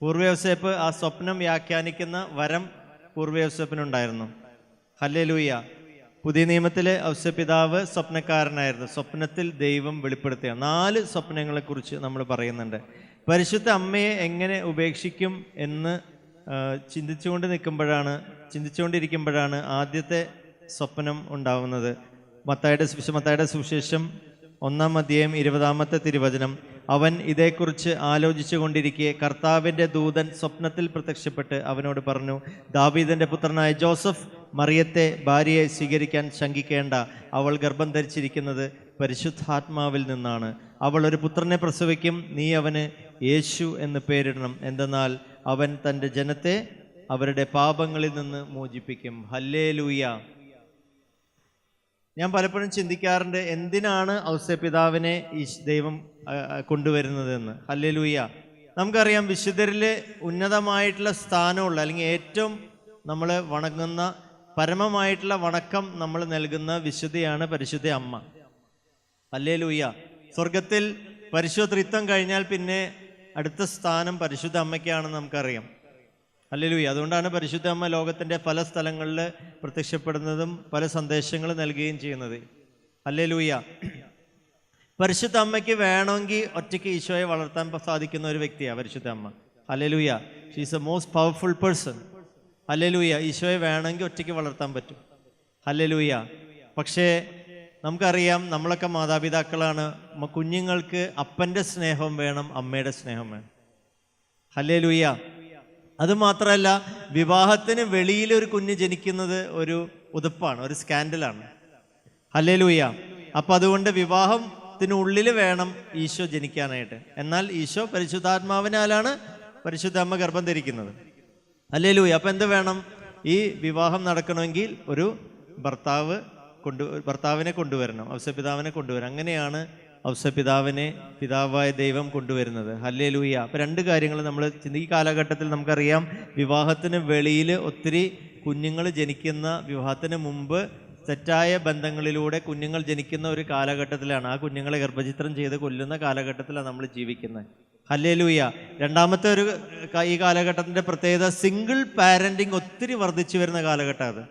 പൂർവ്വയോസേപ്പ് ആ സ്വപ്നം വ്യാഖ്യാനിക്കുന്ന വരം പൂർവ്വയോസേപ്പിനുണ്ടായിരുന്നു. ഹല്ലേലൂയ. പുതിയ നിയമത്തിലെ ഔസേപ്പിതാവ് സ്വപ്നക്കാരനായിരുന്നു. സ്വപ്നത്തിൽ ദൈവം വെളിപ്പെടുത്തിയ 4 സ്വപ്നങ്ങളെക്കുറിച്ച് നമ്മൾ പറയുന്നുണ്ട്. പരിശുദ്ധ അമ്മയെ എങ്ങനെ ഉപേക്ഷിക്കും എന്ന് ചിന്തിച്ചുകൊണ്ടിരിക്കുമ്പോഴാണ് ആദ്യത്തെ സ്വപ്നം ഉണ്ടാവുന്നത്. മത്തായിയുടെ സുവിശേഷം 1-ാം അധ്യായം 20-ാമത്തെ തിരുവചനം. അവൻ ഇതേക്കുറിച്ച് ആലോചിച്ചു കൊണ്ടിരിക്കെ കർത്താവിൻ്റെ ദൂതൻ സ്വപ്നത്തിൽ പ്രത്യക്ഷപ്പെട്ട് അവനോട് പറഞ്ഞു, ദാവീദിന്റെ പുത്രനായ ജോസഫ്, മറിയത്തെ ഭാര്യയെ സ്വീകരിക്കാൻ ശങ്കിക്കേണ്ട. അവൾ ഗർഭം ധരിച്ചിരിക്കുന്നത് പരിശുദ്ധാത്മാവിൽ നിന്നാണ്. അവൾ ഒരു പുത്രനെ പ്രസവിക്കും. നീ അവന് യേശു എന്ന് പേരിടണം. എന്തെന്നാൽ അവൻ തൻ്റെ ജനത്തെ അവരുടെ പാപങ്ങളിൽ നിന്ന് മോചിപ്പിക്കും. ഹല്ലേലൂയ. ഞാൻ പലപ്പോഴും ചിന്തിക്കാറുണ്ട്, എന്തിനാണ് ഔസേപ്പിതാവിനെ ഈ ദൈവം കൊണ്ടുവരുന്നതെന്ന്. ഹല്ലേലൂയ. നമുക്കറിയാം, വിശുദ്ധരിൽ ഉന്നതമായിട്ടുള്ള സ്ഥാനമുള്ള, അല്ലെങ്കിൽ ഏറ്റവും നമ്മൾ വണങ്ങുന്ന, പരമമായിട്ടുള്ള വണക്കം നമ്മൾ നൽകുന്ന വിശുദ്ധയാണ് പരിശുദ്ധ അമ്മ. ഹല്ലേലൂയ. സ്വർഗത്തിൽ പരിശുദ്ധ ത്രിത്വം കഴിഞ്ഞാൽ പിന്നെ അടുത്ത സ്ഥാനം പരിശുദ്ധ അമ്മയ്ക്കാണെന്ന് നമുക്കറിയാം. ഹല്ലേലൂയ. അതുകൊണ്ടാണ് പരിശുദ്ധ അമ്മ ലോകത്തിൻ്റെ പല സ്ഥലങ്ങളിൽ പ്രത്യക്ഷപ്പെടുന്നതും പല സന്ദേശങ്ങൾ നൽകുകയും ചെയ്യുന്നത്. ഹല്ലേലൂയ. പരിശുദ്ധ അമ്മയ്ക്ക് വേണമെങ്കിൽ ഒറ്റയ്ക്ക് ഈശോയെ വളർത്താൻ സാധിക്കുന്ന ഒരു വ്യക്തിയാണ് പരിശുദ്ധ അമ്മ. Hallelujah. She is A most powerful person. Hallelujah. ഈശോയെ വേണമെങ്കിൽ ഒറ്റയ്ക്ക് വളർത്താൻ പറ്റും. ഹല്ലേലൂയ. പക്ഷേ നമുക്കറിയാം, നമ്മളൊക്കെ മാതാപിതാക്കളാണ്. കുഞ്ഞുങ്ങൾക്ക് അപ്പൻ്റെ സ്നേഹം വേണം, അമ്മയുടെ സ്നേഹം വേണം. ഹല്ലേലൂയ. അതുമാത്രമല്ല, വിവാഹത്തിന് വെളിയിൽ ഒരു കുഞ്ഞ് ജനിക്കുന്നത് ഒരു ഉതുപ്പാണ്, ഒരു സ്കാൻഡലാണ്. ഹല്ലേലൂയ. അപ്പം അതുകൊണ്ട് വിവാഹത്തിനുള്ളിൽ വേണം ഈശോ ജനിക്കാനായിട്ട്. എന്നാൽ ഈശോ പരിശുദ്ധാത്മാവിനാലാണ് പരിശുദ്ധ അമ്മ ഗർഭം ധരിക്കുന്നത്. ഹല്ലേലൂയ. അപ്പം എന്ത് വേണം? ഈ വിവാഹം നടക്കണമെങ്കിൽ ഒരു ഭർത്താവിനെ കൊണ്ടുവരണം, ഔസേപ്പിതാവിനെ കൊണ്ടുവരണം. അങ്ങനെയാണ് ഔസേപ്പിതാവിനെ പിതാവായ ദൈവം കൊണ്ടുവരുന്നത്. ഹല്ലേലൂയ. അപ്പം 2 കാര്യങ്ങൾ നമ്മൾ ഈ കാലഘട്ടത്തിൽ നമുക്കറിയാം, വിവാഹത്തിന് വെളിയിൽ ഒത്തിരി കുഞ്ഞുങ്ങൾ ജനിക്കുന്ന, വിവാഹത്തിന് മുമ്പ് തെറ്റായ ബന്ധങ്ങളിലൂടെ കുഞ്ഞുങ്ങൾ ജനിക്കുന്ന ഒരു കാലഘട്ടത്തിലാണ്. ആ കുഞ്ഞുങ്ങളെ ഗർഭചിത്രം ചെയ്ത് കൊല്ലുന്ന കാലഘട്ടത്തിലാണ് നമ്മൾ ജീവിക്കുന്നത്. ഹല്ലേലൂയ. രണ്ടാമത്തെ ഈ കാലഘട്ടത്തിൻ്റെ പ്രത്യേകത, സിംഗിൾ പാരൻറ്റിങ് ഒത്തിരി വർദ്ധിച്ചു വരുന്ന കാലഘട്ടം അത്.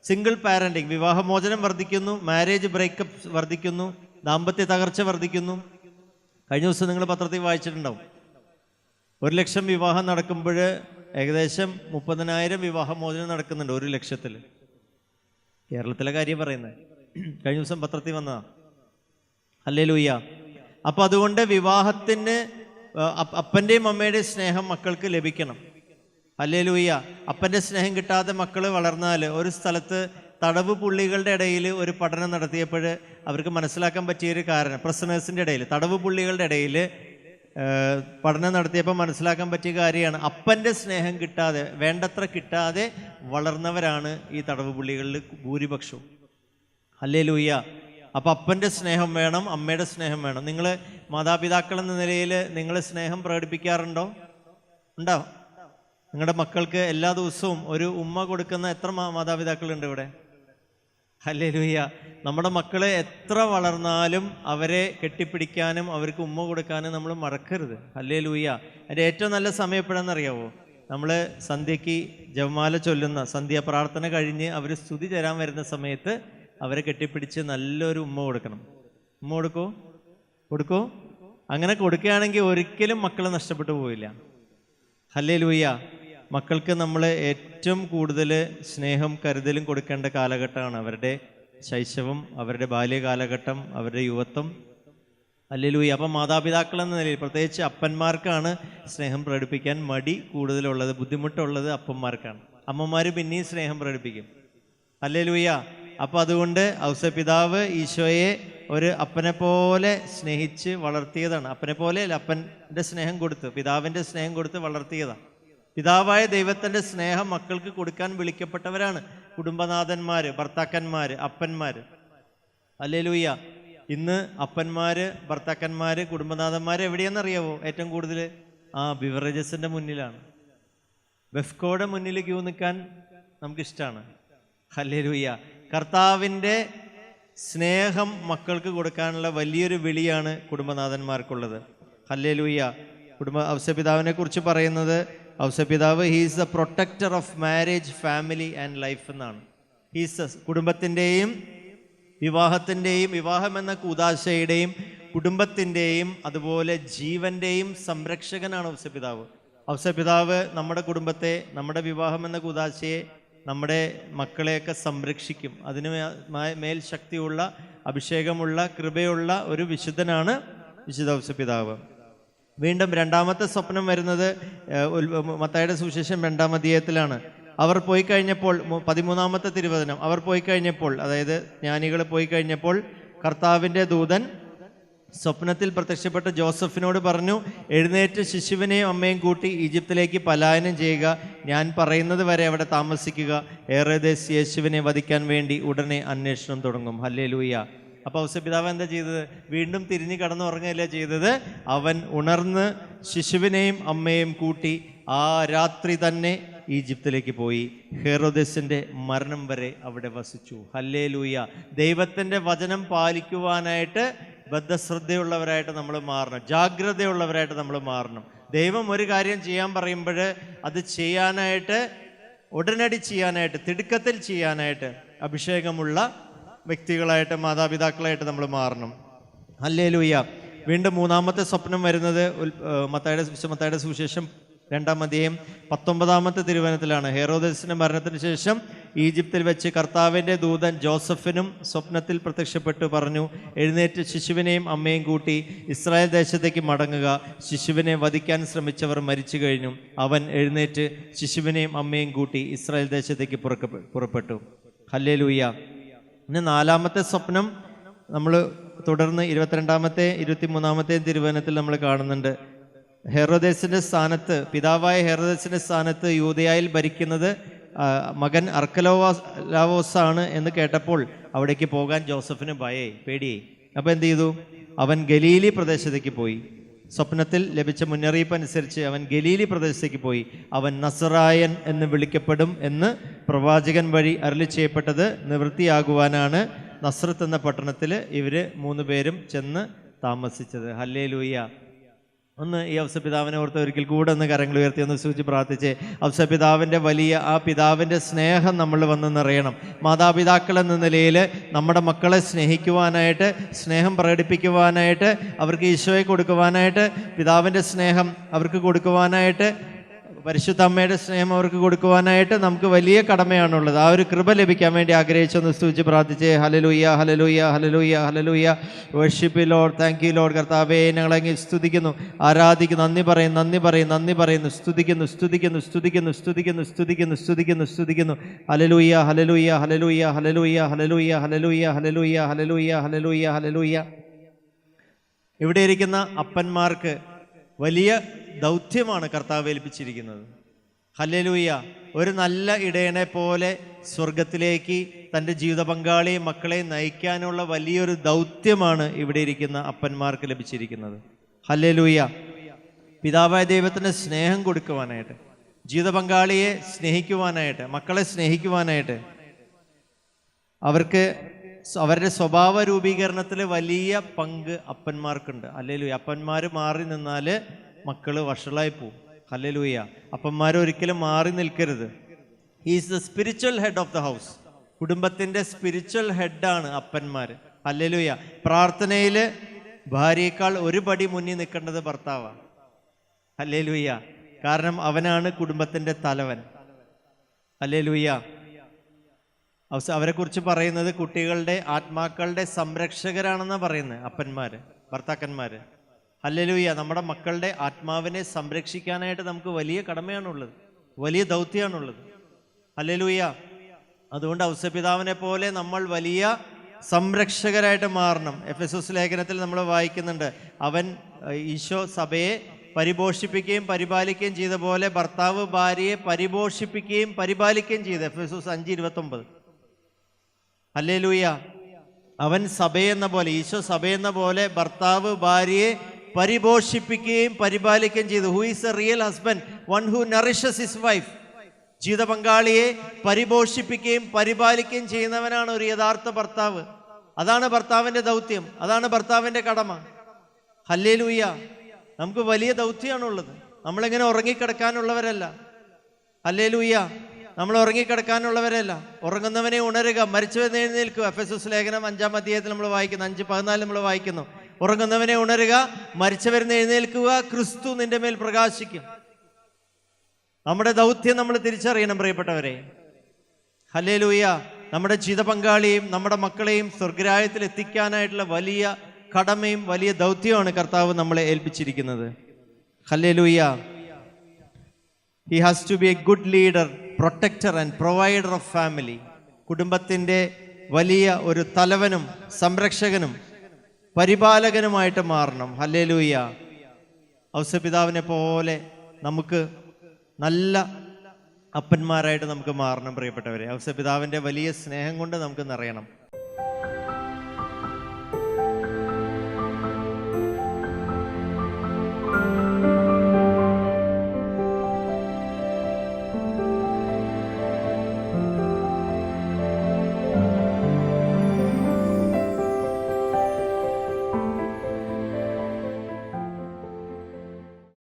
സിംഗിൾ പാരൻറ്റിങ്, വിവാഹമോചനം വർദ്ധിക്കുന്നു, മാരേജ് ബ്രേക്കപ്പ് വർദ്ധിക്കുന്നു, ദാമ്പത്യ തകർച്ച വർദ്ധിക്കുന്നു. കഴിഞ്ഞ ദിവസം നിങ്ങൾ പത്രത്തിൽ വായിച്ചിട്ടുണ്ടാവും, 1 ലക്ഷം വിവാഹം നടക്കുമ്പോൾ ഏകദേശം 30,000 വിവാഹമോചനം നടക്കുന്നുണ്ട് 1 ലക്ഷത്തിൽ. കേരളത്തിലെ കാര്യം പറയുന്നത്, കഴിഞ്ഞ ദിവസം പത്രത്തിൽ വന്നതാ. ഹല്ലേലൂയ. അപ്പം അതുകൊണ്ട് വിവാഹത്തിന് അപ്പൻ്റെയും അമ്മയുടെയും സ്നേഹം മക്കൾക്ക് ലഭിക്കണം. ഹല്ലേലൂയ. അപ്പൻ്റെ സ്നേഹം കിട്ടാതെ മക്കൾ വളർന്നാൽ, ഒരു സ്ഥലത്ത് തടവ് പുള്ളികളുടെ ഇടയിൽ ഒരു പഠനം നടത്തിയപ്പോൾ അവർക്ക് മനസ്സിലാക്കാൻ പറ്റിയൊരു കാരണം, പ്രസനേഴ്സിൻ്റെ ഇടയിൽ, തടവ് പുള്ളികളുടെ ഇടയിൽ പഠനം നടത്തിയപ്പോൾ മനസ്സിലാക്കാൻ പറ്റിയ കാര്യമാണ്, അപ്പൻ്റെ സ്നേഹം കിട്ടാതെ, വേണ്ടത്ര കിട്ടാതെ വളർന്നവരാണ് ഈ തടവ് പുള്ളികളിൽ ഭൂരിപക്ഷവും. ഹല്ലേലൂയ. അപ്പം അപ്പൻ്റെ സ്നേഹം വേണം, അമ്മയുടെ സ്നേഹം വേണം. നിങ്ങൾ മാതാപിതാക്കൾ എന്ന നിലയിൽ നിങ്ങൾ സ്നേഹം പ്രകടിപ്പിക്കാറുണ്ടോ? ഉണ്ടോ? നിങ്ങളുടെ മക്കൾക്ക് എല്ലാ ദിവസവും ഒരു ഉമ്മ കൊടുക്കുന്ന എത്ര മാതാപിതാക്കളുണ്ട് ഇവിടെ? ഹല്ലേലൂയ. നമ്മുടെ മക്കളെ എത്ര വളർന്നാലും അവരെ കെട്ടിപ്പിടിക്കാനും അവർക്ക് ഉമ്മ കൊടുക്കാനും നമ്മൾ മറക്കരുത്. ഹല്ലേലൂയ. അതിൻ്റെ ഏറ്റവും നല്ല സമയം എപ്പോഴാണെന്നറിയാവോ? നമ്മൾ സന്ധ്യയ്ക്ക് ജപമാല ചൊല്ലുന്ന, സന്ധ്യ പ്രാർത്ഥന കഴിഞ്ഞ് അവർ സ്തുതി തരാൻ വരുന്ന സമയത്ത് അവരെ കെട്ടിപ്പിടിച്ച് നല്ലൊരു ഉമ്മ കൊടുക്കണം. ഉമ്മ കൊടുക്കോ? അങ്ങനെ കൊടുക്കുകയാണെങ്കിൽ ഒരിക്കലും മക്കൾ നഷ്ടപ്പെട്ടു പോവില്ല. ഹല്ലേലൂയ. മക്കൾക്ക് നമ്മൾ ഏറ്റവും കൂടുതൽ സ്നേഹം കരുതലും കൊടുക്കേണ്ട കാലഘട്ടമാണ് അവരുടെ ശൈശവം, അവരുടെ ബാല്യകാലഘട്ടം, അവരുടെ യുവത്വം. ഹല്ലേലൂയ. അപ്പം മാതാപിതാക്കൾ എന്ന നിലയിൽ പ്രത്യേകിച്ച് അപ്പന്മാർക്കാണ് സ്നേഹം പ്രകടിപ്പിക്കാൻ മടി കൂടുതലുള്ളത്, ബുദ്ധിമുട്ടുള്ളത് അപ്പന്മാർക്കാണ്. അമ്മമാർ പിന്നെയും സ്നേഹം പ്രകടിപ്പിക്കും. ഹല്ലേലൂയ. അപ്പം അതുകൊണ്ട് ഔസേപ്പിതാവ് ഈശോയെ ഒരു അപ്പനെ പോലെ സ്നേഹിച്ച് വളർത്തിയതാണ്. അപ്പനെ പോലെ അല്ല, അപ്പൻ്റെ സ്നേഹം കൊടുത്ത്, പിതാവിൻ്റെ സ്നേഹം കൊടുത്ത് വളർത്തിയതാണ്. പിതാവായ ദൈവത്തിൻ്റെ സ്നേഹം മക്കൾക്ക് കൊടുക്കാൻ വിളിക്കപ്പെട്ടവരാണ് കുടുംബനാഥന്മാർ, ഭർത്താക്കന്മാർ, അപ്പന്മാർ. ഹല്ലേലൂയ. ഇന്ന് അപ്പന്മാർ, ഭർത്താക്കന്മാർ, കുടുംബനാഥന്മാർ എവിടെയാണെന്നറിയാവോ? ഏറ്റവും കൂടുതൽ ബിവറേജസിൻ്റെ മുന്നിലാണ്. ബെഫ്കോയുടെ മുന്നിൽ ക്യൂ നിൽക്കാൻ നമുക്കിഷ്ടമാണ്. ഹല്ലേലൂയ. കർത്താവിൻ്റെ സ്നേഹം മക്കൾക്ക് കൊടുക്കാനുള്ള വലിയൊരു വിളിയാണ് കുടുംബനാഥന്മാർക്കുള്ളത്. ഹല്ലേലൂയ. ഔസപിതാവിനെ കുറിച്ച് പറയുന്നത്, ഔസപിതാവ് he's the protector of marriage, family and life എന്നാണ്. ഹീസ് കുടുംബത്തിൻ്റെയും വിവാഹത്തിൻ്റെയും, വിവാഹം എന്ന കൂദാശയുടെയും കുടുംബത്തിൻ്റെയും അതുപോലെ ജീവൻ്റെയും സംരക്ഷകനാണ് ഔസപിതാവ്. ഔസപിതാവ് നമ്മുടെ കുടുംബത്തെ, നമ്മുടെ വിവാഹം എന്ന കൂദാശയെ, നമ്മുടെ മക്കളെയൊക്കെ സംരക്ഷിക്കും. അതിന് മേൽ ശക്തിയുള്ള, അഭിഷേകമുള്ള, കൃപയുള്ള ഒരു വിശുദ്ധനാണ് വിശുദ്ധ ഔസപിതാവ്. വീണ്ടും രണ്ടാമത്തെ സ്വപ്നം വരുന്നത് മത്തായിയുടെ സുവിശേഷം 2-ാം അധ്യായത്തിലാണ്. അവർ പോയി കഴിഞ്ഞപ്പോൾ, 13-ാമത്തെ തിരുവചനം, അവർ പോയി കഴിഞ്ഞപ്പോൾ, അതായത് ജ്ഞാനികൾ പോയി കഴിഞ്ഞപ്പോൾ കർത്താവിൻ്റെ ദൂതൻ സ്വപ്നത്തിൽ പ്രത്യക്ഷപ്പെട്ട് ജോസഫിനോട് പറഞ്ഞു, എഴുന്നേറ്റ് ശിശുവിനെയും അമ്മയും കൂട്ടി ഈജിപ്തിലേക്ക് പലായനം ചെയ്യുക, ഞാൻ പറയുന്നത് വരെ അവിടെ താമസിക്കുക, ഹെരോദേസ് യേശുവിനെ വധിക്കാൻ വേണ്ടി ഉടനെ അന്വേഷണം തുടങ്ങും. ഹല്ലേലൂയ. അപ്പോൾ ഔസപിതാവ് എന്താ ചെയ്തത്? വീണ്ടും തിരിഞ്ഞ് കടന്നുറങ്ങുകയല്ല ചെയ്തത്. അവൻ ഉണർന്ന് ശിശുവിനെയും അമ്മയും കൂട്ടി ആ രാത്രി തന്നെ ഈജിപ്തിലേക്ക് പോയി ഹെരോദേസിൻ്റെ മരണം വരെ അവിടെ വസിച്ചു. ഹല്ലേലൂയ. ദൈവത്തിൻ്റെ വചനം പാലിക്കുവാനായിട്ട് ബദ്ധശ്രദ്ധയുള്ളവരായിട്ട് നമ്മൾ മാറണം, ജാഗ്രതയുള്ളവരായിട്ട് നമ്മൾ മാറണം. ദൈവം ഒരു കാര്യം ചെയ്യാൻ പറയുമ്പോൾ അത് ചെയ്യാനായിട്ട്, ഉടനടി ചെയ്യാനായിട്ട്, തിടുക്കത്തിൽ ചെയ്യാനായിട്ട് അഭിഷേകമുള്ള വ്യക്തികളായിട്ട്, മാതാപിതാക്കളായിട്ട് നമ്മൾ മാറണം. ഹല്ലേലൂയ. വീണ്ടും മൂന്നാമത്തെ സ്വപ്നം വരുന്നത് മത്തായിയുടെ സുവിശേഷം 2-ാം അധ്യായം 19-ാമത്തെ തിരുവചനത്തിലാണ്. ഹെരോദേസിന്റെ മരണത്തിന് ശേഷം ഈജിപ്തിൽ വെച്ച് കർത്താവിൻ്റെ ദൂതൻ ജോസഫിനും സ്വപ്നത്തിൽ പ്രത്യക്ഷപ്പെട്ടു പറഞ്ഞു, എഴുന്നേറ്റ് ശിശുവിനെയും അമ്മയും കൂട്ടി ഇസ്രായേൽ ദേശത്തേക്ക് മടങ്ങുക, ശിശുവിനെ വധിക്കാൻ ശ്രമിച്ചവർ മരിച്ചു കഴിഞ്ഞു. അവൻ എഴുന്നേറ്റ് ശിശുവിനെയും അമ്മയും കൂട്ടി ഇസ്രായേൽ ദേശത്തേക്ക് പുറപ്പെട്ടു. ഹല്ലേലൂയ. ഇന്ന് 4-ാമത്തെ സ്വപ്നം നമ്മൾ തുടർന്ന് 22-ാമത്തെ 23-ാമത്തെ തിരുവചനത്തിൽ നമ്മൾ കാണുന്നുണ്ട്. ഹെരോദേസിൻ്റെ സ്ഥാനത്ത്, പിതാവായ ഹെരോദേസിൻ്റെ സ്ഥാനത്ത് യൂദയായിൽ ഭരിക്കുന്നത് മകൻ അർക്കലാവോസ് ആണ് എന്ന് കേട്ടപ്പോൾ അവിടേക്ക് പോകാൻ ജോസഫിന് പേടിയായി. അപ്പോൾ എന്ത് ചെയ്തു? അവൻ ഗലീലി പ്രദേശത്തേക്ക് പോയി. സ്വപ്നത്തിൽ ലഭിച്ച മുന്നറിയിപ്പ് അനുസരിച്ച് അവൻ ഗലീലി പ്രദേശത്തേക്ക് പോയി. അവൻ നസറായൻ എന്ന് വിളിക്കപ്പെടും എന്ന് പ്രവാചകൻ വഴി അരുളി ചെയ്യപ്പെട്ടത് നിവൃത്തിയാകുവാനാണ് നസ്രത്ത് എന്ന പട്ടണത്തിൽ ഇവർ 3 പേരും ചെന്ന് താമസിച്ചത്. ഹല്ലേലൂയ. ഒന്ന് ഈ ഔസപിതാവിനെ ഓർത്ത് ഒരിക്കൽ കൂടെ ഒന്ന് കരങ്ങൾ ഉയർത്തി ഒന്ന് സൂചിച്ച് പ്രാർത്ഥിച്ച്, ഔസപിതാവിൻ്റെ വലിയ ആ പിതാവിൻ്റെ സ്നേഹം നമ്മൾ വന്ന് നിറയണം. മാതാപിതാക്കൾ എന്ന നിലയിൽ നമ്മുടെ മക്കളെ സ്നേഹിക്കുവാനായിട്ട്, സ്നേഹം പ്രകടിപ്പിക്കുവാനായിട്ട്, അവർക്ക് ഈശോയെ കൊടുക്കുവാനായിട്ട്, പിതാവിൻ്റെ സ്നേഹം അവർക്ക് കൊടുക്കുവാനായിട്ട്, പരിശുദ്ധ അമ്മയുടെ സ്നേഹം അവർക്ക് കൊടുക്കുവാനായിട്ട് നമുക്ക് വലിയ കടമയാണുള്ളത്. ആ ഒരു കൃപ ലഭിക്കാൻ വേണ്ടി ആഗ്രഹിച്ചൊന്ന് സ്തുതിച്ച് പ്രാർത്ഥിച്ച് hallelujah, hallelujah, hallelujah, hallelujah. Worship you Lord, thank you Lord. കർത്താവേ, ഞങ്ങളങ്ങ് സ്തുതിക്കുന്നു, ആരാധിക്കുന്നു, നന്ദി പറയുന്നു, സ്തുതിക്കുന്നു. Hallelujah, hallelujah, hallelujah, hallelujah, hallelujah, hallelujah, hallelujah, hallelujah, hallelujah, hallelujah. ഇവിടെ ഇരിക്കുന്ന അപ്പന്മാർക്ക് വലിയ ദൗത്യമാണ് കർത്താവ് ഏൽപ്പിച്ചിരിക്കുന്നത്. ഹല്ലേലൂയ. ഒരു നല്ല ഇടയനെ പോലെ സ്വർഗത്തിലേക്ക് തൻ്റെ ജീവിത പങ്കാളിയെ, മക്കളെ നയിക്കാനുള്ള വലിയൊരു ദൗത്യമാണ് ഇവിടെ ഇരിക്കുന്ന അപ്പന്മാർക്ക് ലഭിച്ചിരിക്കുന്നത്. ഹല്ലേലൂയ. പിതാവായ ദൈവത്തിന് സ്നേഹം കൊടുക്കുവാനായിട്ട്, ജീവിത പങ്കാളിയെ സ്നേഹിക്കുവാനായിട്ട്, മക്കളെ സ്നേഹിക്കുവാനായിട്ട്, അവർക്ക് അവരുടെ സ്വഭാവ രൂപീകരണത്തിൽ വലിയ പങ്ക് അപ്പന്മാർക്കുണ്ട്. ഹല്ലേലൂയ. അപ്പന്മാർ മാറി നിന്നാൽ മക്കൾ വഷളായി പോവും. ഹല്ലേലൂയ. അപ്പന്മാർ ഒരിക്കലും മാറി നിൽക്കരുത്. He's the spiritual head of the house. കുടുംബത്തിൻ്റെ സ്പിരിച്വൽ ഹെഡാണ് അപ്പന്മാർ. ഹല്ലേലൂയ. പ്രാർത്ഥനയിൽ ഭാര്യയേക്കാൾ ഒരു പടി മുന്നിൽ നിൽക്കേണ്ടത് ഭർത്താവാണ്. ഹല്ലേലൂയ. കാരണം അവനാണ് കുടുംബത്തിൻ്റെ തലവൻ. ഹല്ലേലൂയ. അവരെക്കുറിച്ച് പറയുന്നത് കുട്ടികളുടെ ആത്മാക്കളുടെ സംരക്ഷകരാണെന്നാണ് പറയുന്നത് അപ്പന്മാർ, ഭർത്താക്കന്മാർ. ഹല്ലേലൂയ. നമ്മുടെ മക്കളുടെ ആത്മാവിനെ സംരക്ഷിക്കാനായിട്ട് നമുക്ക് വലിയ കടമയാണുള്ളത്, വലിയ ദൗത്യമാണുള്ളത്. ഹല്ലേലൂയ. അതുകൊണ്ട് ഔസപിതാവിനെ പോലെ നമ്മൾ വലിയ സംരക്ഷകരായിട്ട് മാറണം. എഫെസോസ് ലേഖനത്തിൽ നമ്മൾ വായിക്കുന്നുണ്ട്, അവൻ ഈശോ സഭയെ പരിപോഷിപ്പിക്കുകയും പരിപാലിക്കുകയും ചെയ്ത പോലെ ഭർത്താവ് ഭാര്യയെ പരിപോഷിപ്പിക്കുകയും പരിപാലിക്കുകയും ചെയ്തു. എഫെസോസ് 5:29. ഹല്ലേലൂയ. അവൻ സഭയെന്ന പോലെ, ഈശോ സഭയെന്ന പോലെ ഭർത്താവ് ഭാര്യയെ പരിപോഷിപ്പിക്കുകയും പരിപാലിക്കുകയും ചെയ്തു. Who is A real husband? One who nourishes his wife. ജീവിത പങ്കാളിയെ പരിപോഷിപ്പിക്കുകയും പരിപാലിക്കുകയും ചെയ്യുന്നവനാണ് ഒരു യഥാർത്ഥ ഭർത്താവ്. അതാണ് ഭർത്താവിൻ്റെ ദൗത്യം, അതാണ് ഭർത്താവിൻ്റെ കടമ. ഹല്ലേലൂയ. നമുക്ക് വലിയ ദൗത്യമാണുള്ളത്. നമ്മളിങ്ങനെ ഉറങ്ങിക്കിടക്കാനുള്ളവരല്ല. ഹല്ലേലൂയ. നമ്മൾ ഉറങ്ങിക്കിടക്കാനുള്ളവരല്ല. ഉറങ്ങുന്നവനെ ഉണരുക, മരിച്ചവനെ എഴുന്നേൽക്കുക. എഫെസസ് ലേഖനം 5-ാം അധ്യായത്തിൽ നമ്മൾ വായിക്കുന്നു, 5:14 നമ്മൾ വായിക്കുന്നു. ഉറങ്ങുന്നവനെ ഉണരുക, മരിച്ചവരെന്ന് എഴുന്നേൽക്കുക, ക്രിസ്തു നിന്റെ മേൽ പ്രകാശിക്കും. നമ്മുടെ ദൗത്യം നമ്മൾ തിരിച്ചറിയണം പ്രിയപ്പെട്ടവരെ. ഹല്ലേലൂയ. നമ്മുടെ ജീവിത പങ്കാളിയെയും നമ്മുടെ മക്കളെയും സ്വർഗ്ഗരാജ്യത്തിൽ എത്തിക്കാനായിട്ടുള്ള വലിയ കടമയും വലിയ ദൗത്യമാണ് കർത്താവ് നമ്മളെ ഏൽപ്പിച്ചിരിക്കുന്നത്. Hallelujah. He has to be a good leader, protector and provider of family. കുടുംബത്തിൻ്റെ വലിയ ഒരു തലവനും സംരക്ഷകനും പരിപാലകനുമായിട്ട് മാറണം. ഹല്ലേലൂയ. ഔസപിതാവിനെ പോലെ നമുക്ക് നല്ല അപ്പന്മാരായിട്ട് നമുക്ക് മാറണം പ്രിയപ്പെട്ടവരെ. ഔസപിതാവിൻ്റെ വലിയ സ്നേഹം കൊണ്ട് നമുക്ക് നിറയണം.